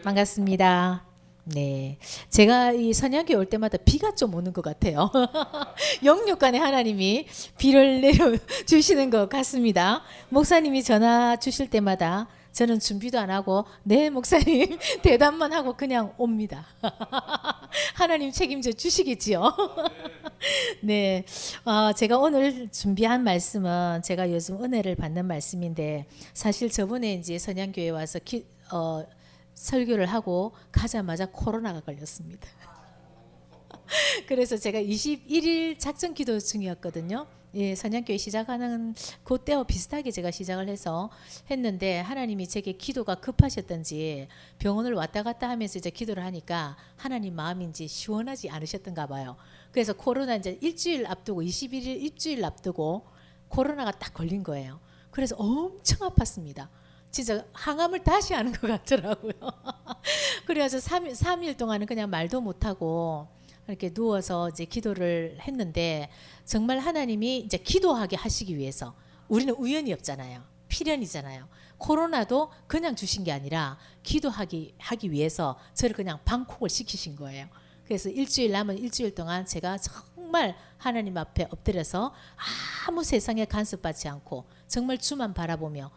반갑습니다. 네. 제가 이 선양교회 올 때마다 비가 좀 오는 것 같아요. 영육간에 하나님이 비를 내려주시는 것 같습니다. 목사님이 전화 주실 때마다 저는 준비도 안 하고 네 목사님 대답만 하고 그냥 옵니다. 하나님 책임져 주시겠지요. 네, 제가 오늘 준비한 말씀은 제가 요즘 은혜를 받는 말씀인데 사실 저번에 이제 선양교회 와서 설교를 하고 가자마자 코로나가 걸렸습니다. 그래서 제가 21일 작전 기도 중이었거든요. 예, 선양교회 시작하는 그때와 비슷하게 제가 시작을 해서 했는데 하나님이 제게 기도가 급하셨던지 병원을 왔다 갔다 하면서 이제 기도를 하니까 하나님 마음인지 시원하지 않으셨던가 봐요. 그래서 코로나 이제 일주일 앞두고 21일 일주일 앞두고 코로나가 딱 걸린 거예요. 그래서 엄청 아팠습니다. 진짜 항암을 다시 하는 것 같더라고요. 그래서 3일 동안은 그냥 말도 못하고 이렇게 누워서 이제 기도를 했는데 정말 하나님이 이제 기도하게 하시기 위해서 우리는 우연이 없잖아요. 필연이잖아요. 코로나도 그냥 주신 게 아니라 기도하기 위해서 저를 그냥 방콕을 시키신 거예요. 그래서 일주일 남은 일주일 동안 제가 정말 하나님 앞에 엎드려서 아무 세상에 간섭받지 않고 정말 주만 바라보며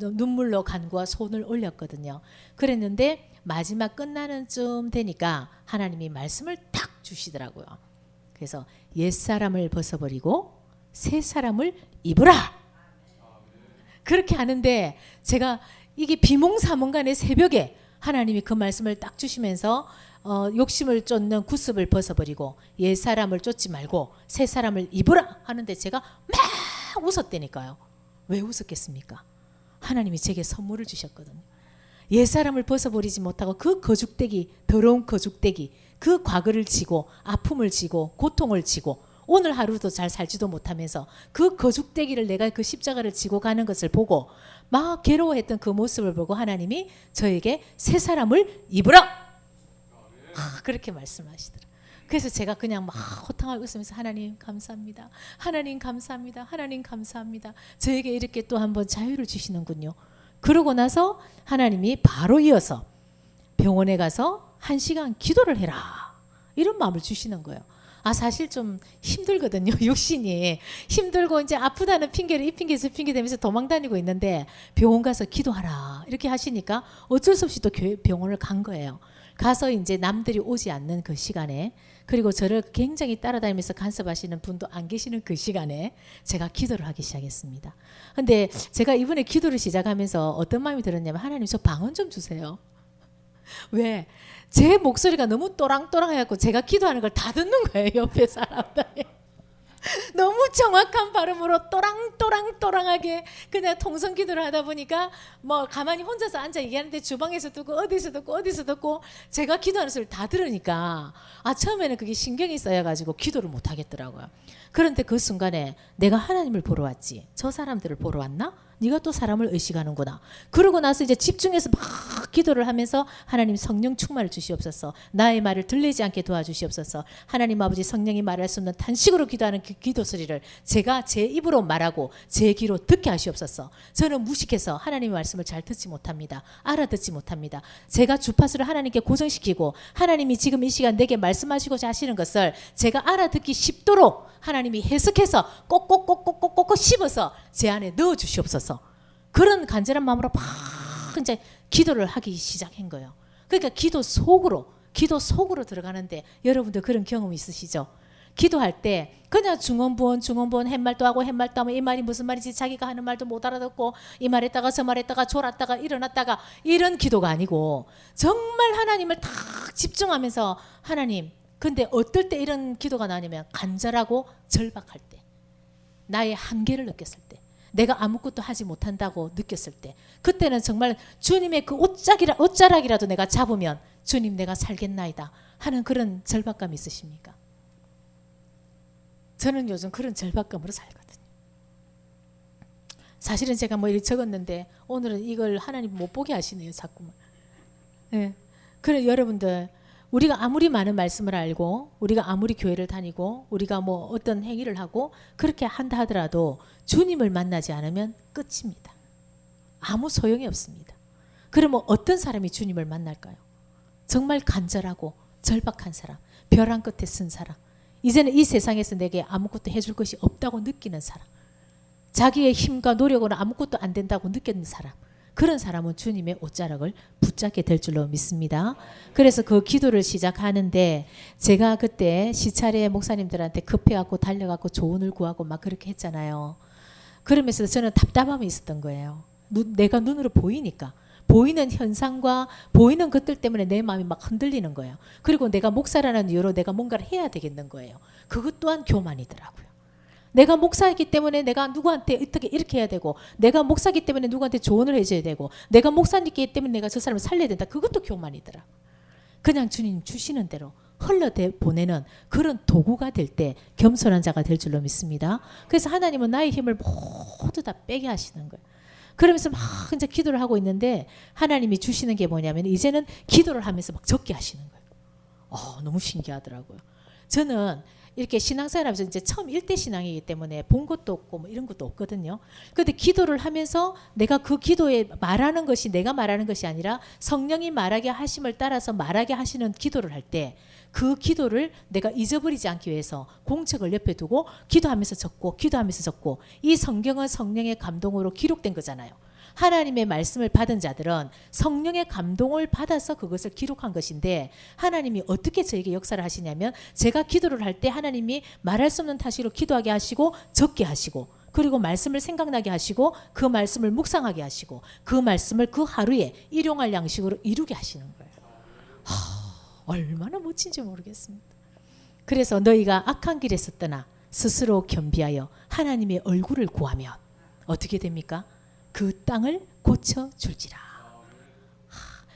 눈물로 간구와 손을 올렸거든요. 그랬는데 마지막 끝나는 쯤 되니까 하나님이 말씀을 딱 주시더라고요. 그래서 옛사람을 벗어버리고 새사람을 입으라. 그렇게 하는데 제가 이게 비몽사몽간의 새벽에 하나님이 그 말씀을 딱 주시면서 욕심을 쫓는 구습을 벗어버리고 옛사람을 쫓지 말고 새사람을 입으라 하는데 제가 막 웃었다니까요. 왜 웃었겠습니까? 하나님이 제게 선물을 주셨거든요. 옛사람을 벗어버리지 못하고 그 거죽대기, 더러운 거죽대기, 그 과거를 지고 아픔을 지고 고통을 지고 오늘 하루도 잘 살지도 못하면서 그 거죽대기를 내가 그 십자가를 지고 가는 것을 보고 막 괴로워했던 그 모습을 보고 하나님이 저에게 새 사람을 입으라! 그렇게 말씀하시더라고요. 그래서 제가 그냥 막 호탕하게 웃으면서 하나님 감사합니다. 하나님 감사합니다. 하나님 감사합니다. 저에게 이렇게 또 한번 자유를 주시는군요. 그러고 나서 하나님이 바로 이어서 병원에 가서 1시간 기도를 해라. 이런 마음을 주시는 거예요. 사실 좀 힘들거든요. 육신이 힘들고 이제 아프다는 핑계를 이 핑계 저 핑계 대면서 도망 다니고 있는데 병원 가서 기도하라 이렇게 하시니까 어쩔 수 없이 또 병원을 간 거예요. 가서 이제 남들이 오지 않는 그 시간에 그리고 저를 굉장히 따라다니면서 간섭하시는 분도 안 계시는 그 시간에 제가 기도를 하기 시작했습니다. 근데 제가 이번에 기도를 시작하면서 어떤 마음이 들었냐면 하나님 저 방언 좀 주세요. 왜? 제 목소리가 너무 또랑또랑해갖고 제가 기도하는 걸 다 듣는 거예요. 옆에 사람들이. 너무 정확한 발음으로 또랑또랑또랑하게 그냥 통성 기도를 하다 보니까 뭐 가만히 혼자서 앉아 얘기하는데 주방에서 듣고 어디서 듣고 제가 기도하는 소리를 다 들으니까 처음에는 그게 신경이 쌓여가지고 기도를 못 하겠더라고요. 그런데 그 순간에 내가 하나님을 보러 왔지 저 사람들을 보러 왔나? 네가 또 사람을 의식하는구나. 그러고 나서 이제 집중해서 막 기도를 하면서 하나님 성령 충만을 주시옵소서. 나의 말을 들리지 않게 도와주시옵소서. 하나님 아버지 성령이 말할 수 없는 단식으로 기도하는 그 기도 소리를 제가 제 입으로 말하고 제 귀로 듣게 하시옵소서. 저는 무식해서 하나님의 말씀을 잘 듣지 못합니다. 알아듣지 못합니다. 제가 주파수를 하나님께 고정시키고 하나님이 지금 이 시간 내게 말씀하시고자 하시는 것을 제가 알아듣기 쉽도록 하나님이 해석해서 꼭꼭꼭꼭꼭꼭 씹어서 제 안에 넣어 주시옵소서. 그런 간절한 마음으로 막 이제 기도를 하기 시작한 거예요. 그러니까 기도 속으로 들어가는데 여러분들 그런 경험 있으시죠? 기도할 때 그냥 중언부언 햇말도 하고 햇말도 하면 이 말이 무슨 말인지 자기가 하는 말도 못 알아듣고 이 말했다가 저 말했다가 졸았다가 일어났다가 이런 기도가 아니고 정말 하나님을 딱 집중하면서 하나님 근데 어떨 때 이런 기도가 나냐면 간절하고 절박할 때 나의 한계를 느꼈을 때 내가 아무것도 하지 못한다고 느꼈을 때 그때는 정말 주님의 그 옷자락이라도 내가 잡으면 주님 내가 살겠나이다 하는 그런 절박감이 있으십니까? 저는 요즘 그런 절박감으로 살거든요. 사실은 제가 뭐 이렇게 적었는데 오늘은 이걸 하나님 못 보게 하시네요. 자꾸만. 네. 그래 여러분들 우리가 아무리 많은 말씀을 알고 우리가 아무리 교회를 다니고 우리가 뭐 어떤 행위를 하고 그렇게 한다 하더라도 주님을 만나지 않으면 끝입니다. 아무 소용이 없습니다. 그러면 어떤 사람이 주님을 만날까요? 정말 간절하고 절박한 사람, 벼랑 끝에 쓴 사람, 이제는 이 세상에서 내게 아무것도 해줄 것이 없다고 느끼는 사람, 자기의 힘과 노력으로 아무것도 안 된다고 느끼는 사람, 그런 사람은 주님의 옷자락을 붙잡게 될 줄로 믿습니다. 그래서 그 기도를 시작하는데 제가 그때 시차례 목사님들한테 급해갖고 달려갖고 조언을 구하고 막 그렇게 했잖아요. 그러면서 저는 답답함이 있었던 거예요. 내가 눈으로 보이니까. 보이는 현상과 보이는 것들 때문에 내 마음이 막 흔들리는 거예요. 그리고 내가 목사라는 이유로 내가 뭔가를 해야 되겠는 거예요. 그것 또한 교만이더라고요. 내가 목사이기 때문에 내가 누구한테 어떻게 이렇게 해야 되고, 내가 목사이기 때문에 누구한테 조언을 해줘야 되고, 내가 목사이기 때문에 내가 저 사람을 살려야 된다. 그것도 교만이더라. 그냥 주님 주시는 대로 흘러보내는 그런 도구가 될 때 겸손한 자가 될 줄로 믿습니다. 그래서 하나님은 나의 힘을 모두 다 빼게 하시는 거예요. 그러면서 막 이제 기도를 하고 있는데 하나님이 주시는 게 뭐냐면 이제는 기도를 하면서 막 적게 하시는 거예요. 너무 신기하더라고요. 저는 이렇게 신앙생활하면서 이제 처음 일대 신앙이기 때문에 본 것도 없고 뭐 이런 것도 없거든요. 그런데 기도를 하면서 내가 그 기도에 말하는 것이 내가 말하는 것이 아니라 성령이 말하게 하심을 따라서 말하게 하시는 기도를 할 때 그 기도를 내가 잊어버리지 않기 위해서 공책을 옆에 두고 기도하면서 적고 기도하면서 적고, 이 성경은 성령의 감동으로 기록된 거잖아요. 하나님의 말씀을 받은 자들은 성령의 감동을 받아서 그것을 기록한 것인데, 하나님이 어떻게 저에게 역사를 하시냐면 제가 기도를 할 때 하나님이 말할 수 없는 타시로 기도하게 하시고 적게 하시고, 그리고 말씀을 생각나게 하시고 그 말씀을 묵상하게 하시고 그 말씀을 그 하루에 일용할 양식으로 이루게 하시는 거예요. 얼마나 멋진지 모르겠습니다. 그래서 너희가 악한 길에서 떠나 스스로 겸비하여 하나님의 얼굴을 구하면 어떻게 됩니까? 그 땅을 고쳐줄지라.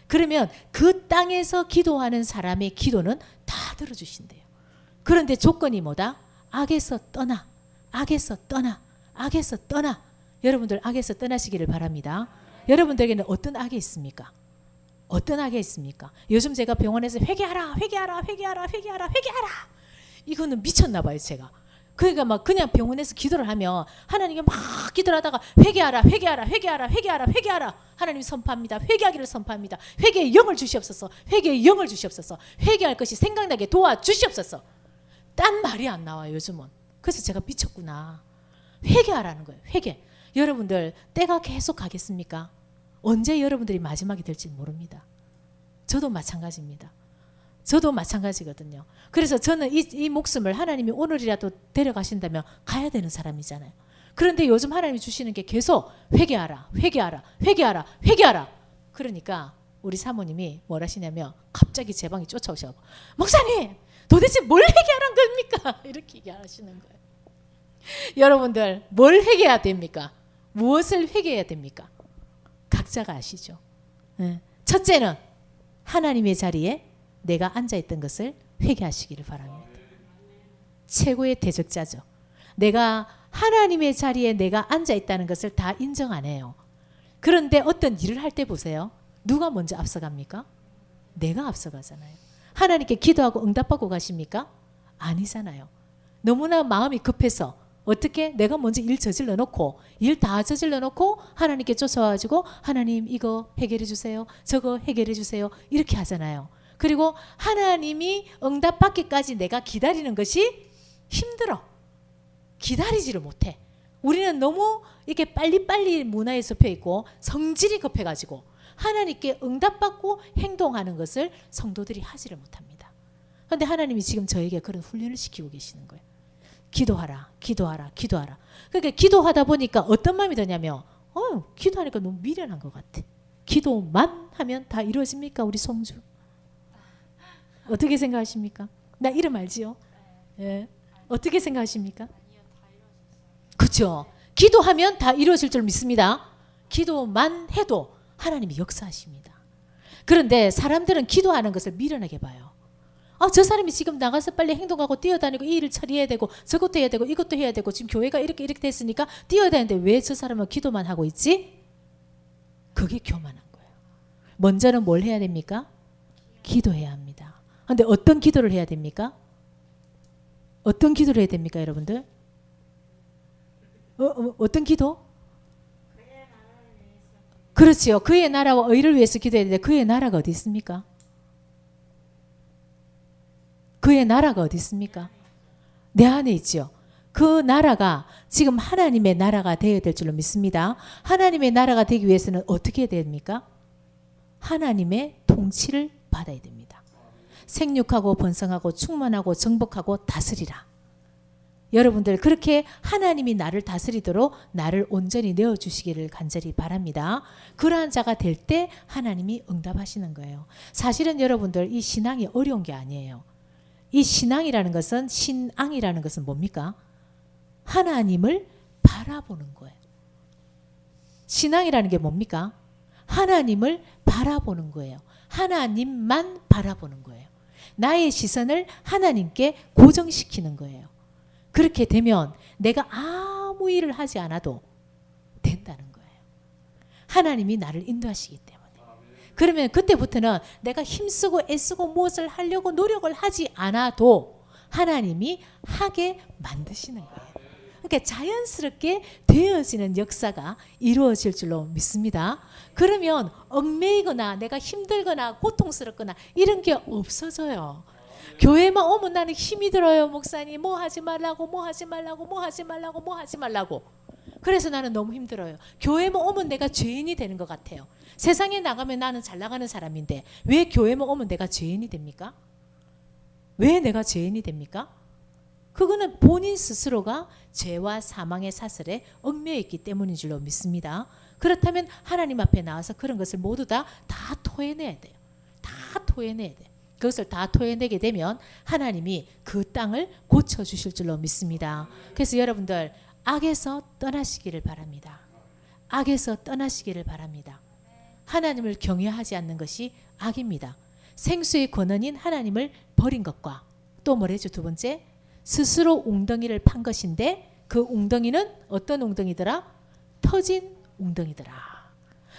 그러면 그 땅에서 기도하는 사람의 기도는 다 들어주신대요. 그런데 조건이 뭐다? 악에서 떠나, 악에서 떠나, 악에서 떠나. 여러분들 악에서 떠나시기를 바랍니다. 여러분들에게는 어떤 악이 있습니까? 어떤 악이 있습니까? 요즘 제가 병원에서 회개하라, 회개하라, 회개하라, 회개하라, 회개하라. 이거는 미쳤나 봐요, 제가. 그러니까 막 그냥 병원에서 기도를 하면 하나님께 막 기도를 하다가 회개하라, 회개하라, 회개하라, 회개하라, 회개하라. 하나님 선포합니다. 회개하기를 선포합니다. 회개의 영을 주시옵소서. 회개의 영을 주시옵소서. 회개할 것이 생각나게 도와주시옵소서. 딴 말이 안 나와요, 요즘은. 그래서 제가 미쳤구나. 회개하라는 거예요. 회개. 여러분들 때가 계속 가겠습니까? 언제 여러분들이 마지막이 될지 모릅니다. 저도 마찬가지입니다. 저도 마찬가지거든요. 그래서 저는 이 목숨을 하나님이 오늘이라도 데려가신다면 가야 되는 사람이잖아요. 그런데 요즘 하나님이 주시는 게 계속 회개하라, 회개하라, 회개하라, 회개하라. 그러니까 우리 사모님이 뭘 하시냐면 갑자기 제 방에 쫓아오셔서 목사님 도대체 뭘 회개하란 겁니까? 이렇게 얘기하시는 거예요. 여러분들 뭘 회개해야 됩니까? 무엇을 회개해야 됩니까? 각자가 아시죠. 첫째는 하나님의 자리에 내가 앉아있던 것을 회개하시기를 바랍니다. 최고의 대적자죠. 내가 하나님의 자리에 내가 앉아있다는 것을 다 인정 안 해요. 그런데 어떤 일을 할 때 보세요. 누가 먼저 앞서갑니까? 내가 앞서가잖아요. 하나님께 기도하고 응답받고 가십니까? 아니잖아요. 너무나 마음이 급해서 어떻게 내가 먼저 일 저질러 놓고 일 다 저질러 놓고 하나님께 쫓아와가지고 하나님 이거 해결해 주세요. 저거 해결해 주세요. 이렇게 하잖아요. 그리고 하나님이 응답받기까지 내가 기다리는 것이 힘들어. 기다리지를 못해. 우리는 너무 이렇게 빨리빨리 문화에 접혀 있고 성질이 급해가지고 하나님께 응답받고 행동하는 것을 성도들이 하지를 못합니다. 그런데 하나님이 지금 저에게 그런 훈련을 시키고 계시는 거예요. 기도하라, 기도하라, 기도하라. 그러니까 기도하다 보니까 어떤 마음이 드냐면 기도하니까 너무 미련한 것 같아. 기도만 하면 다 이루어집니까? 우리 송주. 어떻게 생각하십니까? 나 이름 알지요? 예. 어떻게 생각하십니까? 그렇죠. 기도하면 다 이루어질 줄 믿습니다. 기도만 해도 하나님이 역사하십니다. 그런데 사람들은 기도하는 것을 미련하게 봐요. 저 사람이 지금 나가서 빨리 행동하고 뛰어다니고 이 일을 처리해야 되고 저것도 해야 되고 이것도 해야 되고 지금 교회가 이렇게 됐으니까 뛰어다니는데 왜 저 사람은 기도만 하고 있지? 그게 교만한 거예요. 먼저는 뭘 해야 됩니까? 기도해야 합니다. 그런데 어떤 기도를 해야 됩니까? 어떤 기도를 해야 됩니까, 여러분들? 어떤 기도? 그렇지요. 그의 나라와 의를 위해서 기도해야 되는데 그의 나라가 어디 있습니까? 그의 나라가 어디 있습니까? 내 안에 있지요. 그 나라가 지금 하나님의 나라가 되어야 될 줄로 믿습니다. 하나님의 나라가 되기 위해서는 어떻게 해야 됩니까? 하나님의 통치를 받아야 됩니다. 생육하고 번성하고 충만하고 정복하고 다스리라. 여러분들 그렇게 하나님이 나를 다스리도록 나를 온전히 내어주시기를 간절히 바랍니다. 그러한 자가 될 때 하나님이 응답하시는 거예요. 사실은 여러분들 이 신앙이 어려운 게 아니에요. 이 신앙이라는 것은 신앙이라는 것은 뭡니까? 하나님을 바라보는 거예요. 신앙이라는 게 뭡니까? 하나님을 바라보는 거예요. 하나님만 바라보는 거예요. 나의 시선을 하나님께 고정시키는 거예요. 그렇게 되면 내가 아무 일을 하지 않아도 된다는 거예요. 하나님이 나를 인도하시기 때문에. 그러면 그때부터는 내가 힘쓰고 애쓰고 무엇을 하려고 노력을 하지 않아도 하나님이 하게 만드시는 거예요. 그러니까 자연스럽게 되어지는 역사가 이루어질 줄로 믿습니다. 그러면 얽매이거나 내가 힘들거나 고통스럽거나 이런 게 없어져요. 교회만 오면 나는 힘이 들어요. 목사님 뭐 하지 말라고 뭐 하지 말라고 뭐 하지 말라고 뭐 하지 말라고. 그래서 나는 너무 힘들어요. 교회만 오면 내가 죄인이 되는 것 같아요. 세상에 나가면 나는 잘 나가는 사람인데 왜 교회만 오면 내가 죄인이 됩니까? 왜 내가 죄인이 됩니까? 그거는 본인 스스로가 죄와 사망의 사슬에 얽매여 있기 때문인 줄로 믿습니다. 그렇다면 하나님 앞에 나와서 그런 것을 모두 다 토해내야 돼요. 다 토해내야 돼요. 그것을 다 토해내게 되면 하나님이 그 땅을 고쳐주실 줄로 믿습니다. 그래서 여러분들 악에서 떠나시기를 바랍니다. 악에서 떠나시기를 바랍니다. 하나님을 경외하지 않는 것이 악입니다. 생수의 권원인 하나님을 버린 것과 또 뭐래죠? 두 번째, 스스로 웅덩이를 판 것인데 그 웅덩이는 어떤 웅덩이더라? 터진 웅덩이더라.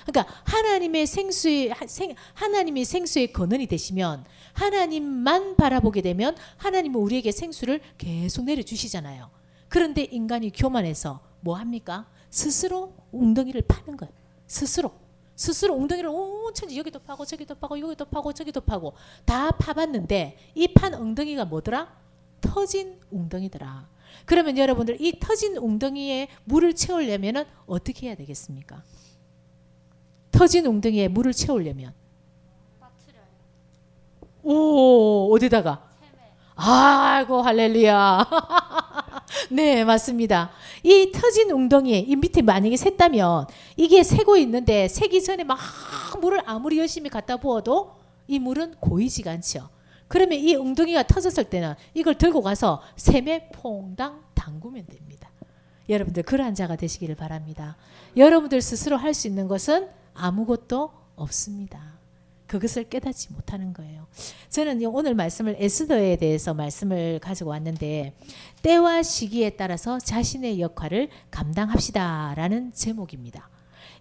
그러니까 하나님이 생수의 근원이 되시면 하나님만 바라보게 되면 하나님은 우리에게 생수를 계속 내려주시잖아요. 그런데 인간이 교만해서 뭐 합니까? 스스로 웅덩이를 파는 거예요. 스스로 웅덩이를 온천지 여기도 파고 저기도 파고 여기도 파고 저기도 파고 다 파봤는데 이 판 웅덩이가 뭐더라? 터진 웅덩이더라. 그러면 여러분들 이 터진 웅덩이에 물을 채우려면 어떻게 해야 되겠습니까? 터진 웅덩이에 물을 채우려면 오 어디다가? 아이고 할렐루야. 네 맞습니다. 이 터진 웅덩이에 이 밑에 만약에 샜다면 이게 새고 있는데 새기 전에 막 물을 아무리 열심히 갖다 부어도 이 물은 고이지가 않죠. 그러면 이 웅덩이가 터졌을 때는 이걸 들고 가서 샘에 퐁당 담그면 됩니다. 여러분들 그러한 자가 되시기를 바랍니다. 여러분들 스스로 할 수 있는 것은 아무것도 없습니다. 그것을 깨닫지 못하는 거예요. 저는 오늘 말씀을 에스더에 대해서 말씀을 가지고 왔는데 때와 시기에 따라서 자신의 역할을 감당합시다라는 제목입니다.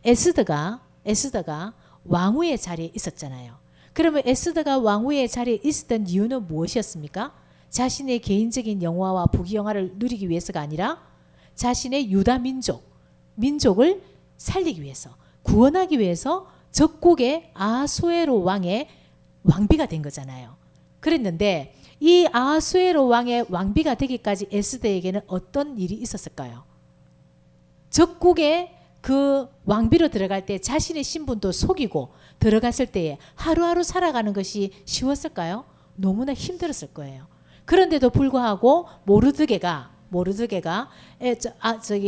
에스더가 왕후의 자리에 있었잖아요. 그러면 에스더가 왕후의 자리에 있었던 이유는 무엇이었습니까? 자신의 개인적인 영화와 부귀영화를 누리기 위해서가 아니라 자신의 유다 민족을 살리기 위해서 구원하기 위해서 적국의 아하수에로 왕의 왕비가 된 거잖아요. 그랬는데 이 아하수에로 왕의 왕비가 되기까지 에스더에게는 어떤 일이 있었을까요? 적국의 그 왕비로 들어갈 때 자신의 신분도 속이고 들어갔을 때에 하루하루 살아가는 것이 쉬웠을까요? 너무나 힘들었을 거예요. 그런데도 불구하고 모르드게가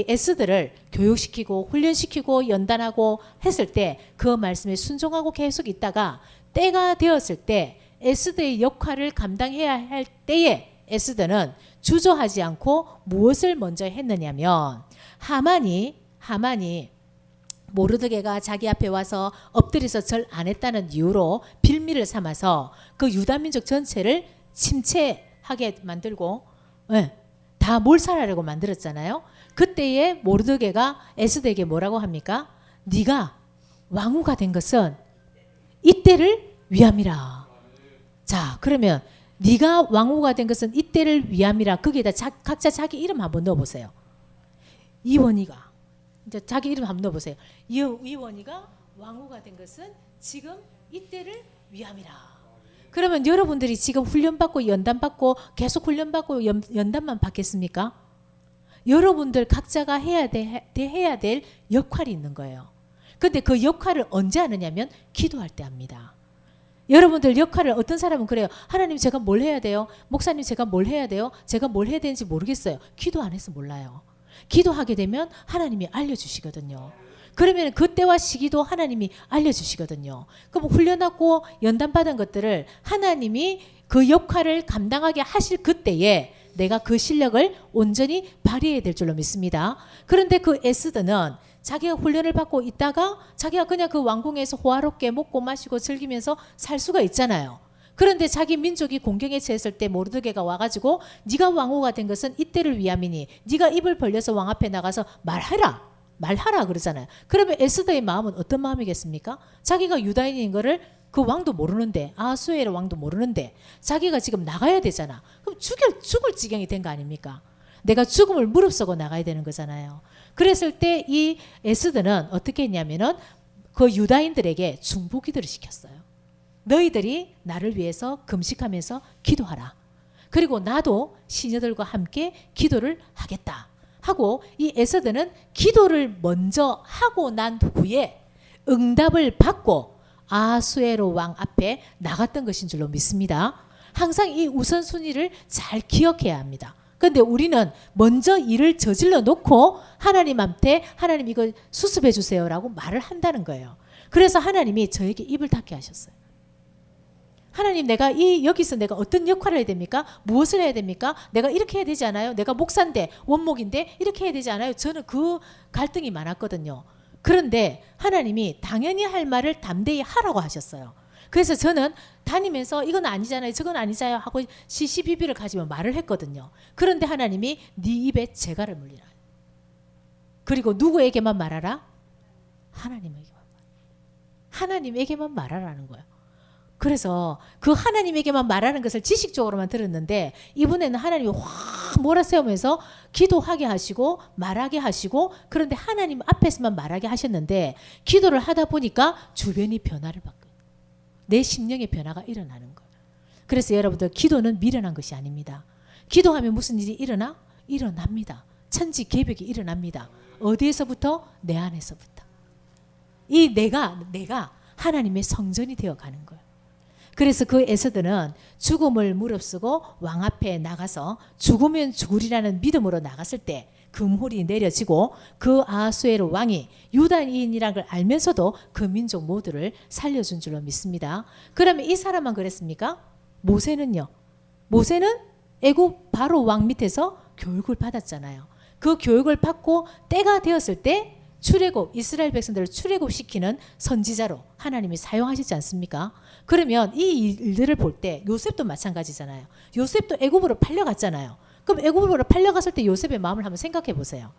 에스더를 교육시키고 훈련시키고 연단하고 했을 때 그 말씀에 순종하고 계속 있다가 때가 되었을 때 에스더의 역할을 감당해야 할 때에 에스더는 주저하지 않고 무엇을 먼저 했느냐면 하만이 모르드게가 자기 앞에 와서 엎드려서 절 안 했다는 이유로 빌미를 삼아서 그 유다민족 전체를 침체하게 만들고 다 몰살하려고 만들었잖아요. 그때에 모르드게가 에스더에게 뭐라고 합니까? 네가 왕후가 된 것은 이때를 위함이라. 자 그러면 네가 왕후가 된 것은 이때를 위함이라. 거기에다 각자 자기 이름 한번 넣어보세요. 이원희가 이제 자기 이름 한번 넣어보세요. 이원희가 왕후가 된 것은 지금 이때를 위함이라. 그러면 여러분들이 지금 훈련받고 연단받고 계속 훈련받고 연단만 받겠습니까? 여러분들 각자가 해야 될 역할이 있는 거예요. 근데 그 역할을 언제 하느냐면 기도할 때 합니다. 여러분들 역할을 어떤 사람은 그래요. 하나님 제가 뭘 해야 돼요? 목사님 제가 뭘 해야 돼요? 제가 뭘 해야 되는지 모르겠어요. 기도 안 해서 몰라요. 기도하게 되면 하나님이 알려주시거든요. 그러면 그때와 시기도 하나님이 알려주시거든요. 그럼 훈련하고 연단받은 것들을 하나님이 그 역할을 감당하게 하실 그때에 내가 그 실력을 온전히 발휘해야 될 줄로 믿습니다. 그런데 그 에스더는 자기가 훈련을 받고 있다가 자기가 그냥 그 왕궁에서 호화롭게 먹고 마시고 즐기면서 살 수가 있잖아요. 그런데 자기 민족이 공경에 처했을 때 모르드게가 와가지고 네가 왕후가 된 것은 이때를 위함이니 네가 입을 벌려서 왕 앞에 나가서 말하라 그러잖아요. 그러면 에스더의 마음은 어떤 마음이겠습니까? 자기가 유다인인 거를 그 왕도 모르는데, 아하수에르 왕도 모르는데 자기가 지금 나가야 되잖아. 그럼 죽을 지경이 된 거 아닙니까? 내가 죽음을 무릅쓰고 나가야 되는 거잖아요. 그랬을 때 이 에스더는 어떻게 했냐면은 그 유다인들에게 중보기도를 시켰어요. 너희들이 나를 위해서 금식하면서 기도하라. 그리고 나도 시녀들과 함께 기도를 하겠다 하고, 이 에스더는 기도를 먼저 하고 난 후에 응답을 받고 아하수에로 왕 앞에 나갔던 것인 줄로 믿습니다. 항상 이 우선순위를 잘 기억해야 합니다. 그런데 우리는 먼저 일을 저질러 놓고 하나님한테 하나님 이거 수습해 주세요라고 말을 한다는 거예요. 그래서 하나님이 저에게 입을 닫게 하셨어요. 하나님 내가 여기서 내가 어떤 역할을 해야 됩니까? 무엇을 해야 됩니까? 내가 이렇게 해야 되지 않아요? 내가 목사인데 원목인데 이렇게 해야 되지 않아요? 저는 그 갈등이 많았거든요. 그런데 하나님이 당연히 할 말을 담대히 하라고 하셨어요. 그래서 저는 다니면서 이건 아니잖아요, 저건 아니잖아요 하고 시시비비를 가지고 말을 했거든요. 그런데 하나님이 네 입에 재갈을 물리라. 그리고 누구에게만 말하라? 하나님에게만 말하라는 거예요. 그래서 그 하나님에게만 말하는 것을 지식적으로만 들었는데 이번에는 하나님이 확 몰아세우면서 기도하게 하시고 말하게 하시고, 그런데 하나님 앞에서만 말하게 하셨는데 기도를 하다 보니까 주변이 변화를 받고 내 심령의 변화가 일어나는 거예요. 그래서 여러분들 기도는 미련한 것이 아닙니다. 기도하면 무슨 일이 일어납니다. 천지개벽이 일어납니다. 어디에서부터? 내 안에서부터. 이 내가 하나님의 성전이 되어가는 거예요. 그래서 그 에스더는 죽음을 무릅쓰고 왕 앞에 나가서 죽으면 죽으리라는 믿음으로 나갔을 때 금홀이 내려지고 그 아하수에르 왕이 유다인이라는 걸 알면서도 그 민족 모두를 살려준 줄로 믿습니다. 그러면 이 사람만 그랬습니까? 모세는요? 모세는 애굽 바로 왕 밑에서 교육을 받았잖아요. 그 교육을 받고 때가 되었을 때 출애굽, 이스라엘 백성들을 출애굽시키는 선지자로 하나님이 사용하시지 않습니까? 그러면 이 일들을 볼 때 요셉도 마찬가지잖아요. 요셉도 애굽으로 팔려갔잖아요. 그럼 애굽으로 팔려갔을 때 요셉의 마음을 한번 생각해 보세요.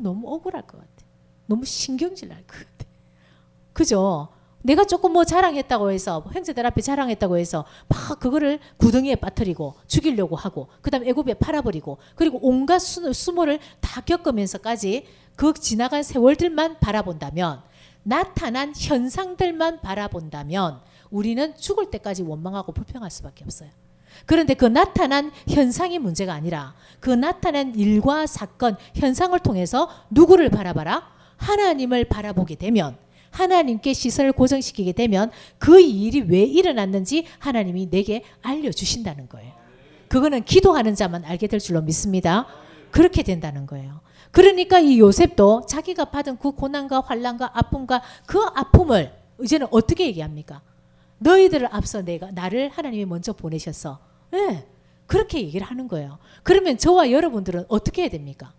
너무 억울할 것 같아. 너무 신경질 날 것 같아. 그죠? 내가 조금 뭐 자랑했다고 해서, 형제들 앞에 자랑했다고 해서 막 그거를 구덩이에 빠뜨리고 죽이려고 하고, 그 다음에 애굽에 팔아버리고, 그리고 온갖 수모를 다 겪으면서까지 그 지나간 세월들만 바라본다면, 나타난 현상들만 바라본다면 우리는 죽을 때까지 원망하고 불평할 수밖에 없어요. 그런데 그 나타난 현상이 문제가 아니라 그 나타난 일과 사건, 현상을 통해서 누구를 바라봐라? 하나님을 바라보게 되면, 하나님께 시선을 고정시키게 되면 그 일이 왜 일어났는지 하나님이 내게 알려주신다는 거예요. 그거는 기도하는 자만 알게 될 줄로 믿습니다. 그렇게 된다는 거예요. 그러니까 이 요셉도 자기가 받은 그 고난과 환난과 아픔과 그 아픔을 이제는 어떻게 얘기합니까? 너희들을 앞서 나를 하나님이 먼저 보내셨어. 네, 그렇게 얘기를 하는 거예요. 그러면 저와 여러분들은 어떻게 해야 됩니까?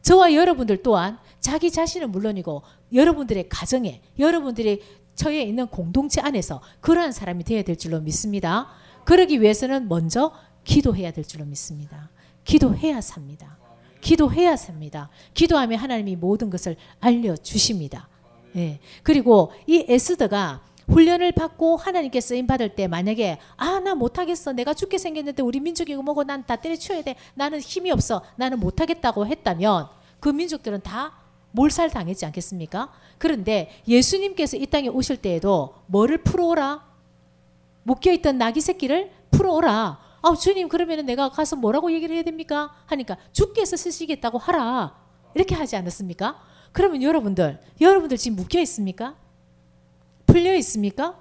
저와 여러분들 또한 자기 자신은 물론이고 여러분들의 가정에, 여러분들이 처해 있는 공동체 안에서 그러한 사람이 되어야 될 줄로 믿습니다. 그러기 위해서는 먼저 기도해야 될 줄로 믿습니다. 기도해야 삽니다. 기도해야 삽니다. 기도하면 하나님이 모든 것을 알려주십니다. 예. 그리고 이 에스더가 훈련을 받고 하나님께 쓰임 받을 때 만약에 나 못하겠어, 내가 죽게 생겼는데 우리 민족이고 뭐고 난 다 때려치워야 돼, 나는 힘이 없어, 나는 못하겠다고 했다면 그 민족들은 다 몰살 당했지 않겠습니까? 그런데 예수님께서 이 땅에 오실 때에도 뭐를 풀어오라? 묶여있던 나귀 새끼를 풀어오라. 주님 그러면 내가 가서 뭐라고 얘기를 해야 됩니까? 하니까 주께서 쓰시겠다고 하라. 이렇게 하지 않았습니까? 그러면 여러분들 지금 묶여있습니까? 풀려있습니까?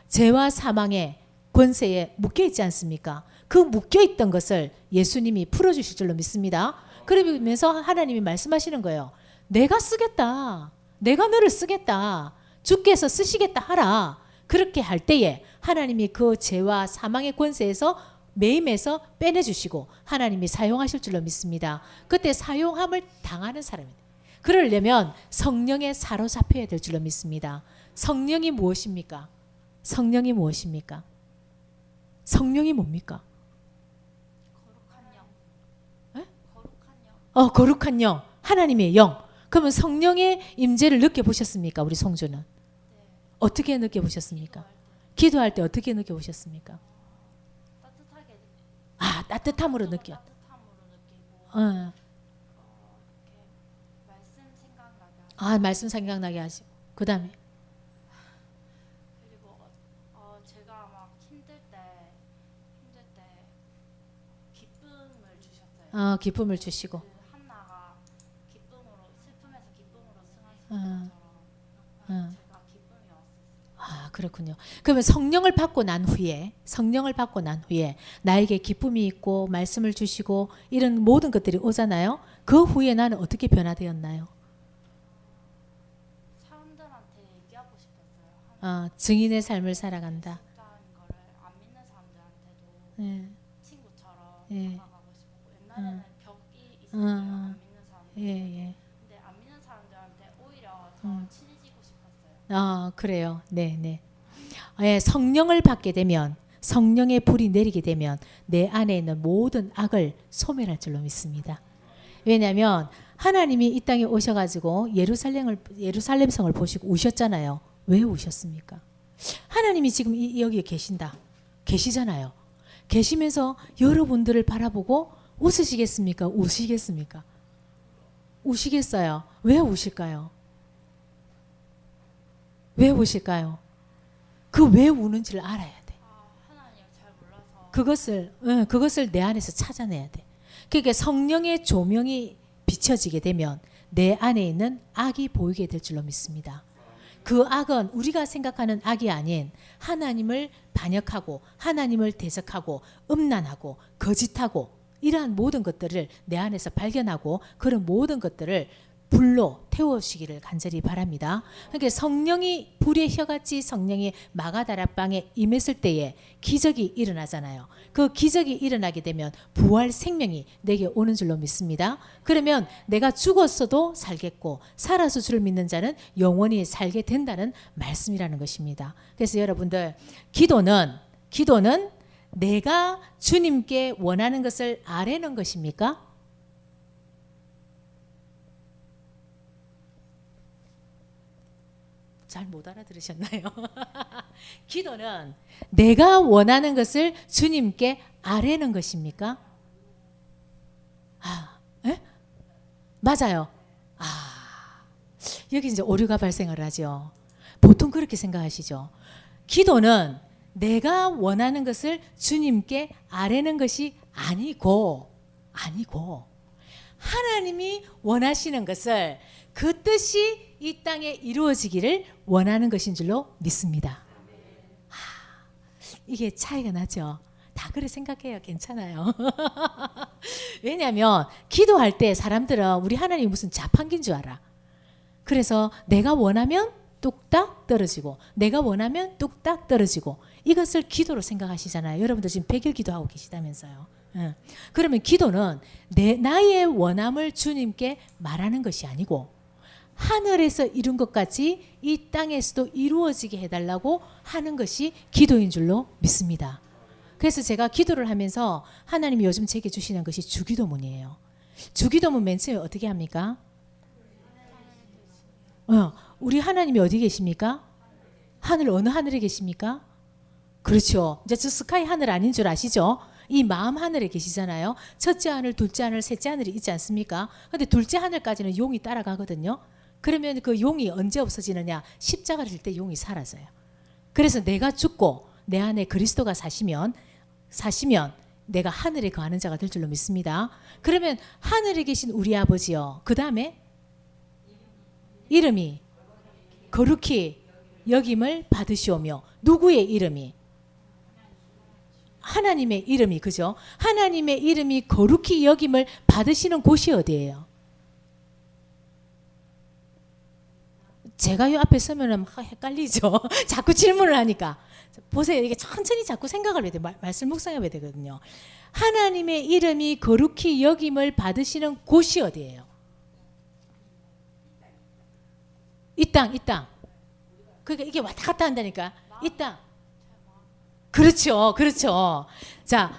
죄와 사망의 권세에 묶여있지 않습니까? 그 묶여있던 것을 예수님이 풀어주실 줄로 믿습니다. 그러면서 하나님이 말씀하시는 거예요. 내가 쓰겠다. 내가 너를 쓰겠다. 주께서 쓰시겠다 하라. 그렇게 할 때에 하나님이 그 죄와 사망의 권세에서 매임에서 빼내주시고 하나님이 사용하실 줄로 믿습니다. 그때 사용함을 당하는 사람입니다. 그러려면 성령에 사로잡혀야 될 줄로 믿습니다. 성령이 무엇입니까? 성령이 무엇입니까? 성령이 뭡니까? 거룩한 영. 에? 거룩한 영. 거룩한 영. 하나님의 영. 그러면 성령의 임재를 느껴보셨습니까? 우리 성주는. 네. 어떻게 느껴보셨습니까? 기도할 때 어떻게 느껴보셨습니까? 따뜻하게. 따뜻함으로 느껴. 따뜻함으로 느끼고. 이렇게 말씀 생각나게 하시고. 말씀 생각나게 하시고. 그 다음에 그리고 제가 막 힘들 때 기쁨을 주셨어요. 기쁨을 주시고. 그 한나가 기쁨으로 슬픔에서 기쁨으로 승하신 것처럼 제가 기쁨이 왔었어요. 그렇군요. 그러면 성령을 받고 난 후에 나에게 기쁨이 있고 말씀을 주시고 이런 모든 것들이 오잖아요. 그 후에 나는 어떻게 변화되었나요? 사람들한테 얘기하고 싶었어요. 증인의 삶을 살아간다. 진짜인 거를 안 믿는 사람들한테도 예. 친구처럼 예. 다가가고 싶었고 옛날에는 벽이 있었어요. 안 믿는 사람들. 예. 근데 안 믿는 사람들한테 오히려 더 친해지고 싶었어요. 그래요. 네. 성령을 받게 되면 성령의 불이 내리게 되면 내 안에 있는 모든 악을 소멸할 줄로 믿습니다. 왜냐하면 하나님이 이 땅에 오셔가지고 예루살렘 성을 보시고 우셨잖아요. 왜 우셨습니까? 하나님이 지금 여기에 계시잖아요. 계시면서 여러분들을 바라보고 웃으시겠습니까? 우시겠습니까? 우시겠어요. 왜 우실까요? 왜 우실까요? 그 왜 우는지를 알아야 돼. 하나님을 잘 몰라서 그것을 내 안에서 찾아내야 돼. 그러니까 성령의 조명이 비춰지게 되면 내 안에 있는 악이 보이게 될 줄로 믿습니다. 그 악은 우리가 생각하는 악이 아닌 하나님을 반역하고 하나님을 대적하고 음란하고 거짓하고 이러한 모든 것들을 내 안에서 발견하고 그런 모든 것들을 불로 태우시기를 간절히 바랍니다. 그러니까 성령이 불의 혀같이 성령이 마가다락방에 임했을 때에 기적이 일어나잖아요. 그 기적이 일어나게 되면 부활 생명이 내게 오는 줄로 믿습니다. 그러면 내가 죽었어도 살겠고 살아서 주를 믿는 자는 영원히 살게 된다는 말씀이라는 것입니다. 그래서 여러분들 기도는 내가 주님께 원하는 것을 아뢰는 것입니까? 잘 못 알아들으셨나요? 기도는 내가 원하는 것을 주님께 아뢰는 것입니까? 맞아요. 여기 이제 오류가 발생을 하죠. 보통 그렇게 생각하시죠. 기도는 내가 원하는 것을 주님께 아뢰는 것이 아니고 하나님이 원하시는 것을 그 뜻이 이 땅에 이루어지기를 원하는 것인 줄로 믿습니다. 이게 차이가 나죠. 다 그래 생각해요. 괜찮아요. 왜냐하면 기도할 때 사람들은 우리 하나님이 무슨 자판기인 줄 알아. 그래서 내가 원하면 뚝딱 떨어지고 내가 원하면 뚝딱 떨어지고 이것을 기도로 생각하시잖아요. 여러분들 지금 100일 기도하고 계시다면서요. 그러면 기도는 나의 원함을 주님께 말하는 것이 아니고 하늘에서 이룬 것까지 이 땅에서도 이루어지게 해달라고 하는 것이 기도인 줄로 믿습니다. 그래서 제가 기도를 하면서 하나님이 요즘 제게 주시는 것이 주기도문이에요. 주기도문 맨 처음에 어떻게 합니까? 우리 하나님이 어디 계십니까? 하늘 어느 하늘에 계십니까? 그렇죠. 이제 저 스카이 하늘 아닌 줄 아시죠? 이 마음 하늘에 계시잖아요. 첫째 하늘, 둘째 하늘, 셋째 하늘이 있지 않습니까? 근데 둘째 하늘까지는 용이 따라가거든요. 그러면 그 용이 언제 없어지느냐? 십자가를 질 때 용이 사라져요. 그래서 내가 죽고 내 안에 그리스도가 사시면 내가 하늘에 거하는 자가 될 줄로 믿습니다. 그러면 하늘에 계신 우리 아버지요. 그 다음에 이름이 거룩히 여김을 받으시오며, 누구의 이름이? 하나님의 이름이, 그죠? 하나님의 이름이 거룩히 여김을 받으시는 곳이 어디예요? 제가 이 앞에 서면 헷갈리죠. 자꾸 질문을 하니까. 보세요. 이게 천천히 자꾸 생각을 해야 돼요. 말씀 묵상해야 되거든요. 하나님의 이름이 거룩히 여김을 받으시는 곳이 어디예요? 이 땅. 그러니까 이게 왔다 갔다 한다니까. 이 땅. 그렇죠. 자,